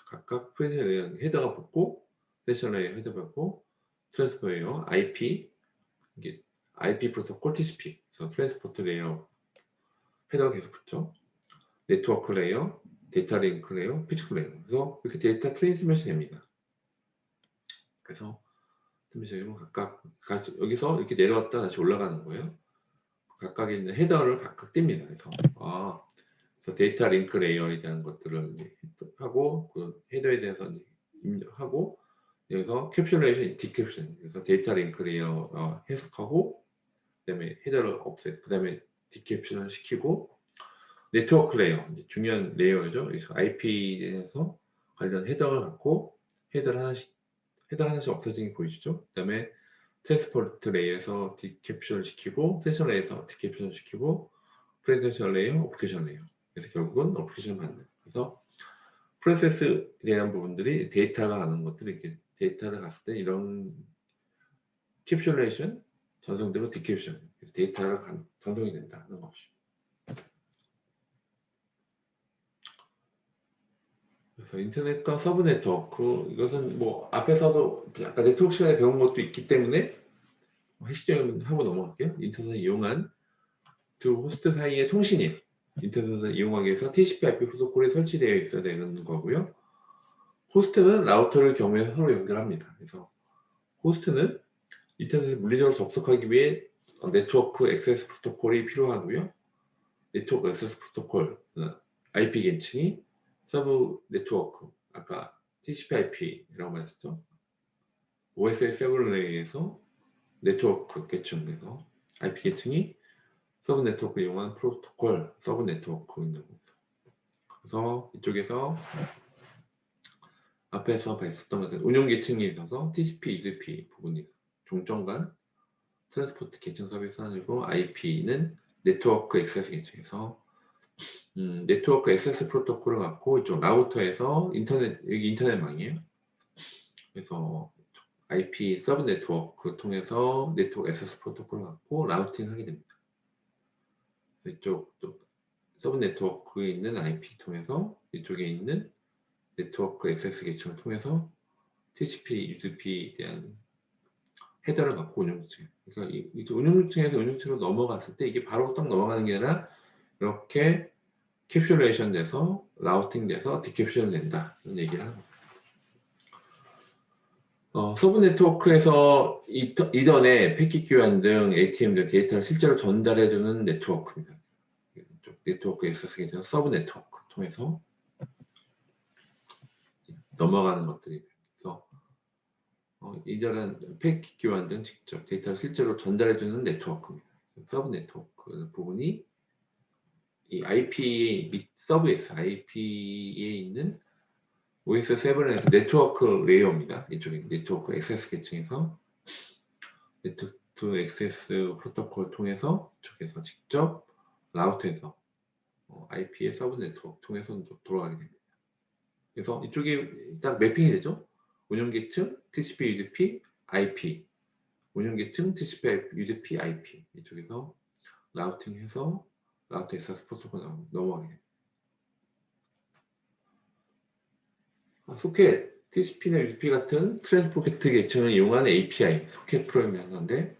각각 프렌션 레이어 헤더가 붙고, 세션 레이어 헤더 붙고, 트랜스포트 레이어, 이게 IP 프로토콜 TCP, 그래서 트랜스포트 레이어 헤더가 계속 붙죠. 네트워크 레이어, 데이터 링크 레이어, 피지컬 레이어. 그래서 이렇게 데이터 트랜스미션이 됩니다. 그래서 각각 여기서 이렇게 내려왔다 다시 올라가는 거예요. 각각 있는 헤더를 각각 띱니다. 그래서 데이터 링크 레이어에 대한 것들을 하고 그 헤더에 대해서 입력하고 여기서 캡슐레이션, 디캡슐. 그래서 데이터 링크 레이어 해석하고 그다음에 헤더를 없애. 그다음에 디캡슐을 시키고 네트워크 레이어 중요한 레이어죠. 그래서 IP에서 관련 헤더를 갖고 헤더 하나씩 없어지는 게 보이시죠? 그 다음에 트랜스포트 레이어에서 디캡슐 시키고 세션 레이어에서 디캡슐 시키고 프레젠셜 레이어, 어플리케이션 레이어. 그래서 결국은 어플리케이션 받는. 그래서 프로세스에 대한 부분들이 데이터가 가는 것들이 이렇게 데이터를 갔을 때 이런 캡슐레이션 전송되고 디캡슐. 그래서 데이터가 전송이 된다는 것이죠. 그래서 인터넷과 서브 네트워크 이것은 뭐 앞에서도 아까 네트워크 시간에 배운 것도 있기 때문에 핵심적인 하고 넘어갈게요. 인터넷을 이용한 두 호스트 사이의 통신이 인터넷을 이용하기 위해서 TCP/IP 프로토콜이 설치되어 있어야 되는 거고요. 호스트는 라우터를 경우에 서로 연결합니다. 그래서 호스트는 인터넷에 물리적으로 접속하기 위해 네트워크 액세스 프로토콜이 필요하고요. 네트워크 액세스 프로토콜, IP 계층이 서브 네트워크, 아까 TCP/IP라고 말했죠. OSI 세븐레이에서 네트워크 계층에서 IP 계층이 서브 네트워크 이용한 프로토콜, 서브 네트워크입니다. 그래서 이쪽에서 앞에서 봤었던 것은 운영 계층에 있어서 TCP, UDP 부분이 종점간 트랜스포트 계층 서비스 하나이고 IP는 네트워크 액세스 계층에서 네트워크 액세스 프로토콜을 갖고 이쪽 라우터에서 여기 인터넷망이에요. 그래서 IP 서브 네트워크 통해서 네트워크 액세스 프로토콜을 갖고 라우팅 하게 됩니다. 이쪽 서브 네트워크에 있는 IP 통해서 이쪽에 있는 네트워크 액세스 계층을 통해서 TCP, UDP에 대한 헤더를 갖고 운영층. 그러니까 이 운영층에서 운영층으로 넘어갔을 때 이게 바로 딱 넘어가는 게 아니라 이렇게 캡슐레이션 돼서 라우팅 돼서 디캡슐 된다. 이런 얘기를 하는 겁니다. 서브 네트워크에서 이더넷, 패킷 교환 등 ATM 등 데이터를 실제로 전달해주는 네트워크입니다. 네트워크 액세스 계층 서브 네트워크 통해서 넘어가는 것들이 있어. 이들은 패킷 교환 등 직접 데이터를 실제로 전달해주는 네트워크입니다. 서브 네트워크 부분이 이 IP 및 서브에서 IP에 있는 OS7에서 네트워크 레이어입니다. 이쪽에 네트워크 액세스 계층에서 네트워크 액세스 프로토콜 통해서 이쪽에서 직접 라우터에서 IP의 서브 네트워크 통해서 돌아가게 됩니다. 그래서 이쪽에 딱 매핑이 되죠. 운영계층, TCP, UDP, IP. 운영계층, TCP, UDP, IP. 이쪽에서 라우팅해서 라우터 액세스 프로토콜 넘어가게 됩니다. 소켓, TCP나 UDP 같은 트랜스포트 계층을 이용한 API, 소켓 프로그램이라는 건데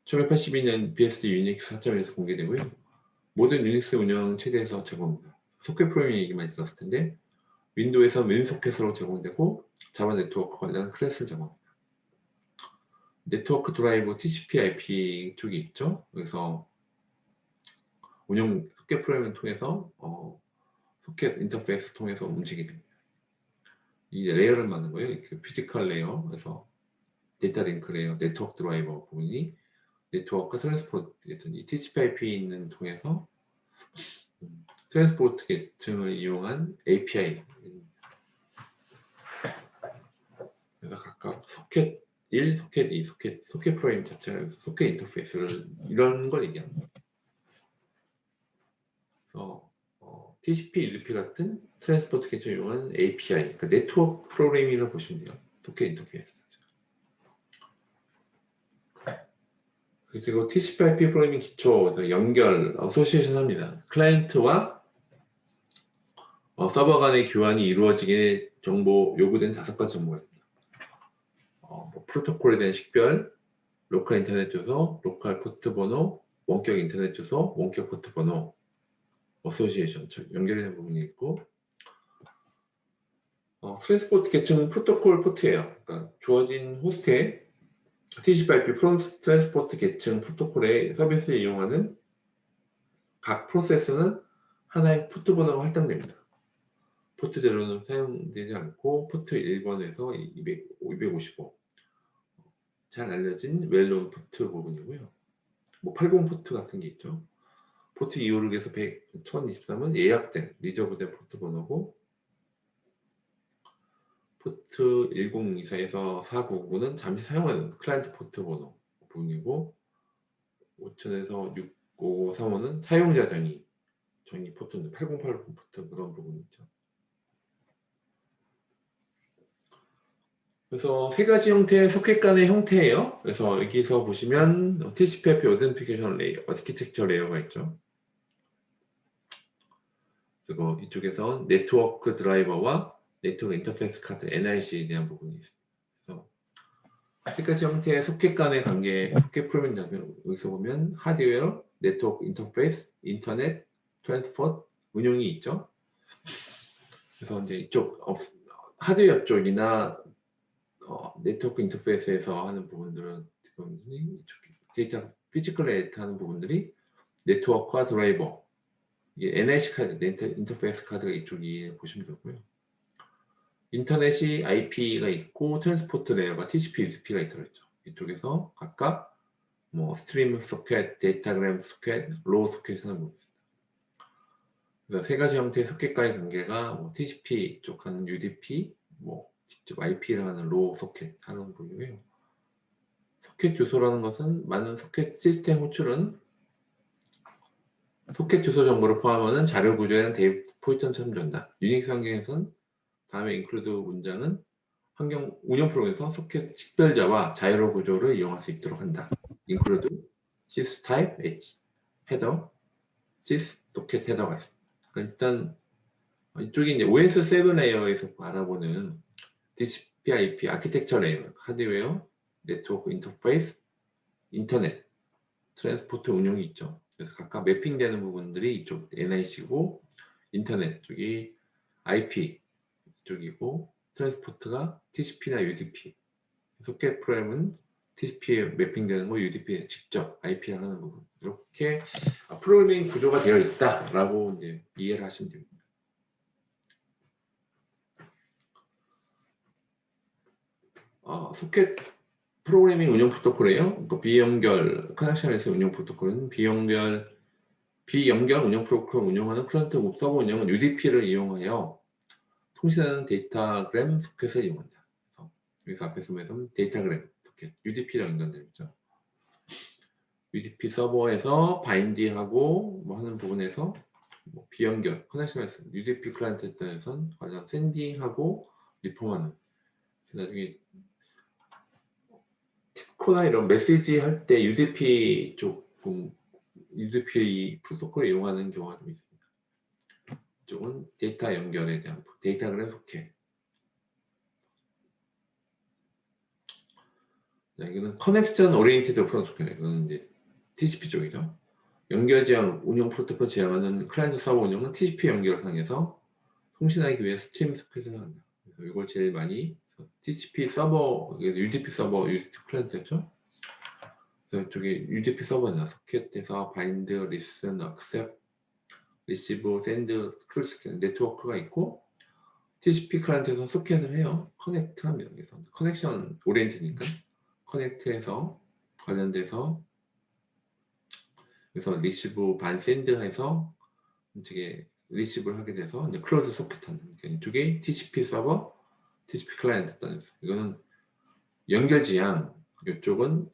1982년 BSD 유닉스 4.1에서 공개되고요. 모든 유닉스 운영 체제에서 제공합니다. 소켓 프로그램 얘기만 들었을 텐데 윈도우에서 윈소켓으로 제공되고 자바 네트워크 관련 클래스를 제공합니다. 네트워크 드라이브 TCP/IP 쪽이 있죠. 그래서 운영 소켓 프로그램을 통해서 소켓 인터페이스 통해서 움직이게 됩니다. 이 레이어를 만든 거예요. 피지컬 레이어, 그래서 데이터 링크 레이어, 네트워크 드라이버 부분이 네트워크 트랜스포트 이 TCP/IP 있는 통해서 트랜스포트 계층을 이용한 API. 그래서 각각 소켓 1, 소켓 2, 소켓 프로그램 자체가 소켓 인터페이스를 이런 걸 얘기합니다. 그래서 TCP, UDP 같은 트랜스포트 계층을 이용한 API, 그러니까 네트워크 프로그래밍을 보시면 돼요. 소켓 인터페이스. 그리고 TCP/IP 프로그래밍 기초, 연결, 어소시에이션 합니다. 클라이언트와 서버 간의 교환이 이루어지게 요구된 5가지 정보가 있습니다. 프로토콜에 대한 식별, 로컬 인터넷 주소, 로컬 포트 번호, 원격 인터넷 주소, 원격 포트 번호, 어소시에이션, 연결되는 부분이 있고, 트랜스포트 계층은 프로토콜 포트예요. 그러니까 주어진 호스트에 TCP/IP 트랜스포트 계층 프로토콜의 서비스를 이용하는 각 프로세스는 하나의 포트 번호가 할당됩니다. 포트대로는 사용되지 않고 포트 1번에서 255 잘 알려진 웰론 포트 부분이고요. 80 포트 같은 게 있죠. 포트 256에서 1023은 예약된 리저브된 포트 번호고 포트 1024에서 499는 잠시 사용하는 클라이언트 포트 번호 부분이고 5000에서 6535는 사용자 정의 포트인데 8080 포트 그런 부분이 있죠. 그래서 3가지 형태의 소켓 간의 형태예요. 그래서 여기서 보시면 TCP/IP 오덴티케이션 레이어, 아키텍처 레이어가 있죠. 그리고 이쪽에서 네트워크 드라이버와 네트워크 인터페이스 카드 NIC에 대한 부분이 있습니다. 그래서 3가지 형태의 소켓 간의 관계, 소켓 프로그래밍 여기서 보면 하드웨어, 네트워크 인터페이스, 인터넷, 트랜스포트, 운용이 있죠. 그래서 이제 이쪽 하드웨어 쪽이나 네트워크 인터페이스에서 하는 부분들은 데이터 피지컬 데이터 하는 부분들이 네트워크와 드라이버, 이게 NIC 카드, 인터페이스 카드가 이쪽이 보시면 되고요. 인터넷이 IP가 있고 트랜스포트 레이어가 TCP, UDP가 들어있죠. 이쪽에서 각각 뭐 스트림 소켓, 데이터그램 소켓, 로우 소켓을 하는 부분 있습니다. 그래서 세 가지 형태의 소켓과의 관계가 뭐 TCP 쪽 하는 UDP, 뭐 직접 IP를 하는 로우 소켓 하는 부분이고요. 소켓 주소라는 것은 많은 소켓 시스템 호출은 소켓 주소 정보를 포함하는 자료 구조에는 데이터 포지션처럼 준다. 유닉스 환경에서는 다음에 include 문장은 환경 운영 프로그램에서 소켓 식별자와 자유로 구조를 이용할 수 있도록 한다. include sys type h header, sys socket header가 있습니다. 일단 이쪽이 이제 OS7 레이어에서 알아보는 TCP/IP 아키텍처 레이어, 하드웨어, 네트워크 인터페이스, 인터넷, 트랜스포트 운용이 있죠. 그래서 각각 매핑되는 부분들이 이쪽 NIC고 인터넷 쪽이 IP 쪽이고 트랜스포트가 TCP나 UDP. 소켓 프로그램은 TCP에 매핑되는 거, UDP에 직접 IP에 하는 부분. 이렇게 프로그래밍 구조가 되어 있다라고 이제 이해를 하시면 됩니다. 소켓 프로그래밍 운영 프로토콜이에요. 비연결 커넥션에서 운영 프로토콜은 비연결 운영 프로토콜을 운영하는 클라이언트 서버 운영은 UDP를 이용하여 통신하는 데이터그램 소켓을 이용한다. 여기서 앞에서 말했던 데이터그램 소켓, UDP랑 연관되죠. UDP 서버에서 바인딩하고 뭐 하는 부분에서 뭐 비연결 커넥션에서 UDP 클라이언트 입장에선 관련 샌딩하고 리폼하는. 나중에 팁코나 이런 메시지 할 때 UDP 쪽 UDP 프로토콜을 이용하는 경우가 좀 있습니다. 이쪽은 데이터 연결에 대한 데이터그램 소켓. 자, 이거는 커넥션 오리엔티드 프로토콜이에요. 이거는 이제 TCP 쪽이죠. 연결 지향 운영 프로토콜 지향하는 클라이언트 서버 운영은 TCP 연결을 사용해서 통신하기 위해 스트림 소켓을 한다. 그래서 이걸 제일 많이 TCP 서버, UDP 서버, UDP 클라이언트였죠. 그래서 이쪽에 UDP 서버나 소켓에서 바인드, 리슨, 액셉트, 리시브, 샌드, 크루스 네트워크가 있고 TCP 클라이언트에서 소켓을 해요. 커넥트 합니다. 그래서 커넥션 오리엔티드니까 커넥트해서 관련돼서 그래서 리시브 반 샌드해서 이쪽에 리시브를 하게 돼서 이제 클로즈 소켓 하는 이쪽에 TCP 서버, TCP 클라이언트 따라서 이거는 연결 지향, 이쪽은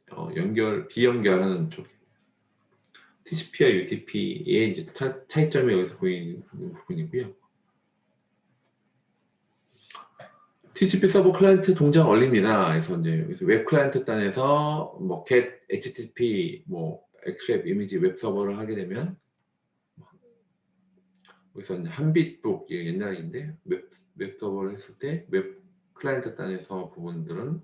비연결하는 쪽. TCP와 UDP의 이제 차이점이 여기서 보이는 부분이고요. TCP 서버 클라이언트 동작 올립니다. 그래서 이제 여기서 웹 클라이언트 단에서 뭐 get HTTP 뭐 엑스랩 이미지 웹 서버를 하게 되면 여기서 이제 한빛북 옛날인데 웹 서버를 했을 때 웹 클라이언트 단에서 부분들은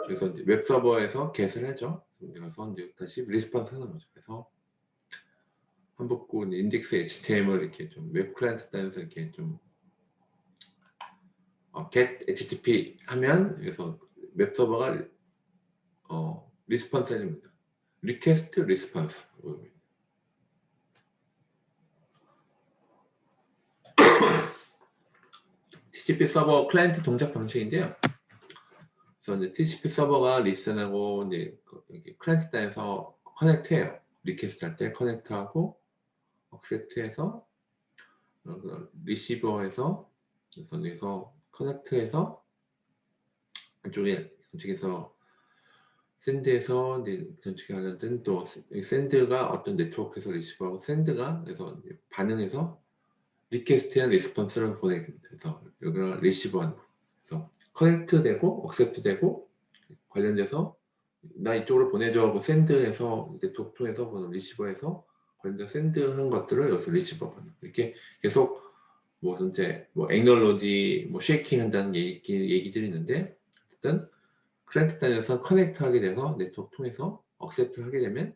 그래서 이제 웹 서버에서 get을 하죠. 그래서 이제 다시 리스폰스 하는 거죠. 그래서 한복구 인덱스 HTML 이렇게 좀 웹 클라이언트 단에서 이렇게 좀 get HTTP 하면 그래서 웹 서버가 리스폰스 해줍니다. 리퀘스트 리스폰스. TCP 서버 클라이언트 동작 방식인데요. 그래서 이제 TCP 서버가 리슨하고 이제 클라이언트 단에서 커넥트해요. 리퀘스트 할 때 커넥트하고 억셉트해서 리시버에서 그래서 여기서 커넥트해서 이쪽에서 샌드에서 이제 전축에 관련된 또 샌드가 어떤 네트워크에서 리시버하고 샌드가 그래서 이제 반응해서 리퀘스트한 리스폰스를 보내게 됩니다. 그래서 여기가 리시버하는 거. 그래서 커넥트 되고 억셉트 되고 관련돼서 나 이쪽으로 보내줘 하고 샌드해서 네트워크 통해서 리시버해서 관련된 샌드한 것들을 여기서 리시버 받는 이렇게 계속 뭐 전체 뭐 앵글로지 뭐 쉐이킹 한다는 얘기들이 있는데 어쨌든 클라이언트 단에서 커넥트 하게 돼서 네트워크 통해서 억셉트를 하게 되면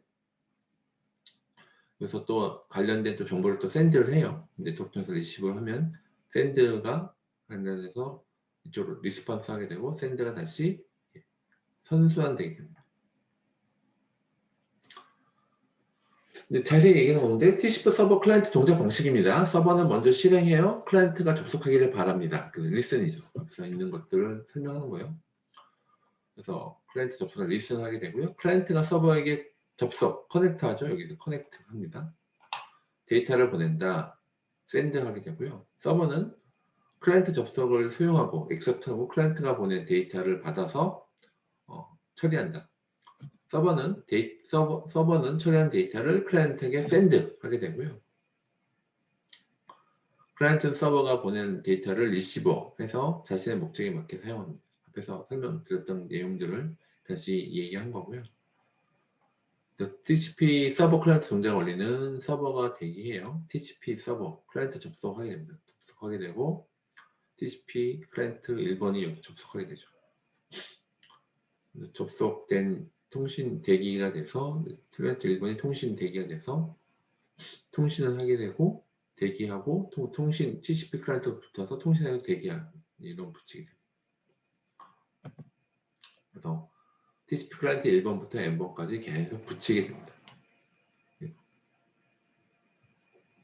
그래서 또 관련된 또 정보를 또 샌드를 해요. 네트워크 통해서 리시브를 하면 샌드가 관련해서 이쪽으로 리스폰스 하게 되고 샌드가 다시 선순환되게 됩니다. 자세히 얘기는 없는데 TCP 서버 클라이언트 동작 방식입니다. 서버는 먼저 실행해요. 클라이언트가 접속하기를 바랍니다. 그 리슨이죠. 여기서 있는 것들을 설명하는 거예요. 그래서 클라이언트 접속을 리슨하게 되고요. 클라이언트가 서버에게 접속, 커넥트하죠. 여기서 커넥트 합니다. 데이터를 보낸다, 샌드 하게 되고요. 서버는 클라이언트 접속을 수용하고 액셉트하고 클라이언트가 보낸 데이터를 받아서 처리한다. 서버는 처리한 데이터를 클라이언트에게 샌드 하게 되고요. 클라이언트는 서버가 보낸 데이터를 리시버 해서 자신의 목적에 맞게 사용합니다. 앞에서 설명드렸던 내용들을 다시 얘기한 거고요. TCP 서버 클라이언트 동작 원리는 서버가 대기해요. TCP 서버 클라이언트 접속하게 됩니다. 접속하게 되고 TCP 클라이언트 1번이 여기 접속하게 되죠. 접속된 통신 대기가 돼서 클라이언트 1번이 통신 대기가 돼서 통신을 하게 되고 대기하고 통신 TCP 클라이언트가 붙어서 통신하고 대기하고 이런 붙이게 됩니다. 그래서 TCP 클라이언트 1번부터 n번까지 계속 붙이게 됩니다.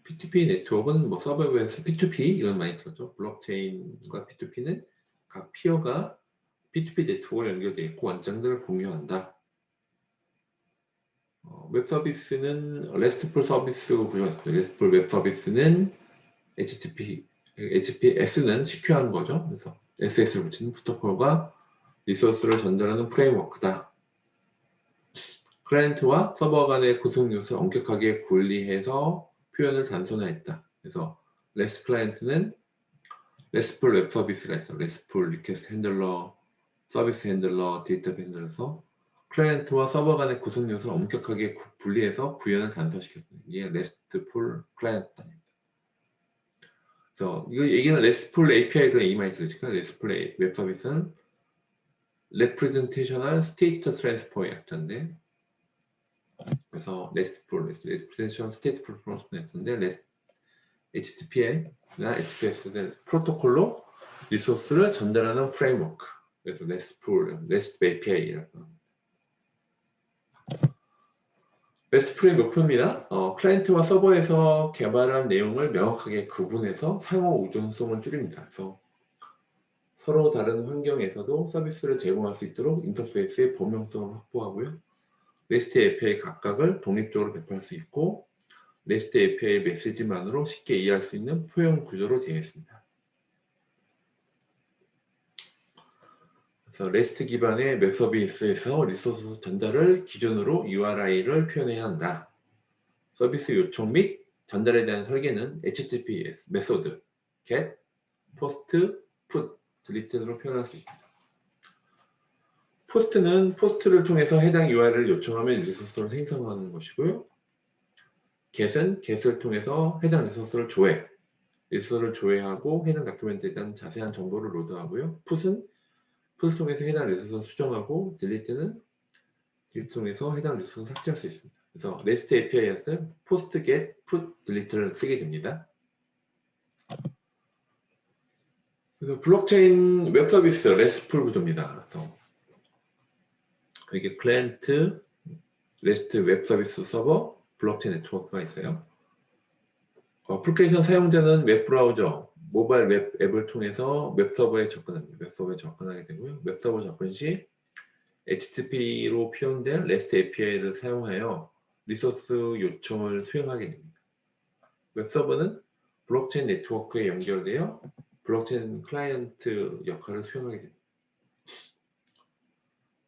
P2P 네트워크는 뭐 서버에서 P2P 이건 많이 들었죠. 블록체인과 P2P는 각 피어가 P2P 네트워크로 연결되어 있고 원장들을 공유한다. 웹 서비스는 RESTful 서비스 구조가 있습니다. RESTful 웹 서비스는 HTTPS는 시큐어한 거죠. 그래서 SS를 붙이는 프로토콜과 리소스를 전달하는 프레임워크다. 클라이언트와 서버 간의 구성 요소를 엄격하게 분리해서 표현을 단순화했다. 그래서 REST 클라이언트는 RESTful 웹 서비스가 있죠. RESTful 리퀘스트 핸들러, 서비스 핸들러, 데이터베이스 핸들러에서 클라이언트와 서버 간의 구성 요소를 엄격하게 분리해서 구현을 단순화시켰습니다. 이게 RESTful 클라이언트입니다. 그래서 이거 얘기는 RESTful API가 이 말이 들으니까 RESTful 웹 서비스는 Representational State Transfer 약자인데, 그래서 RESTful Representational State Transfer인데 HTTP나 HTTPS 프로토콜로 리소스를 전달하는 프레임워크. 그래서 REST API라고 합니다. RESTful의 목표입니다. 클라이언트와 서버에서 개발한 내용을 명확하게 구분해서 상호 의존성을 줄입니다. 그래서 서로 다른 환경에서도 서비스를 제공할 수 있도록 인터페이스의 범용성을 확보하고요. REST API 각각을 독립적으로 배포할 수 있고 REST API 메시지만으로 쉽게 이해할 수 있는 포용 구조로 되어 있습니다. 그래서 REST 기반의 웹 서비스에서 리소스 전달을 기준으로 URI를 표현해야 한다. 서비스 요청 및 전달에 대한 설계는 HTTPS 메소드, get, post, put, delete로 표현할 수 있습니다. post는 post를 통해서 해당 URI를 요청하면 리소스를 생성하는 것이고요. get은 get을 통해서 해당 리소스를 리소스를 조회하고 해당 다큐멘트에 대한 자세한 정보를 로드하고요. put은 put을 통해서 해당 리소스를 수정하고 delete는 delete 통해서 해당 리소스를 삭제할 수 있습니다. 그래서 REST API에서는 post, get, put, delete를 쓰게 됩니다. 그래서 블록체인 웹 서비스 RESTful 구조입니다. 그래서 이게 클라이언트, REST 웹 서비스 서버, 블록체인 네트워크가 있어요. 어플리케이션 사용자는 웹 브라우저, 모바일 웹 앱을 통해서 웹 서버에 접근합니다. 웹 서버에 접근하게 되고요. 웹 서버 접근 시 HTTP로 표현된 REST API를 사용하여 리소스 요청을 수행하게 됩니다. 웹 서버는 블록체인 네트워크에 연결되어 블록체인 클라이언트 역할을 수행하게 됩니다.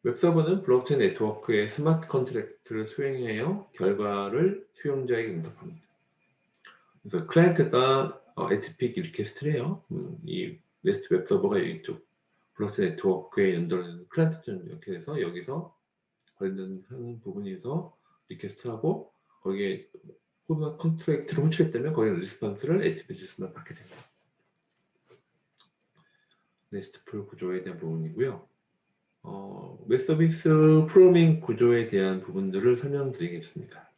웹 서버는 블록체인 네트워크의 스마트 컨트랙트를 수행하여 결과를 수용자에게 응답합니다. 그래서 클라이언트가 HTTP 리퀘스트를 해요. 이 REST 웹 서버가 이쪽 블록체인 네트워크에 연결되는 클라이언트처럼 이렇게 돼서 여기서 관련된 부분에서 리퀘스트하고 거기에 컨트랙트를 호출했다면 거기에 리스폰스를 HTTP에서 받게 됩니다. RESTful 구조에 대한 부분이고요. 웹 서비스 프로그래밍 구조에 대한 부분들을 설명드리겠습니다.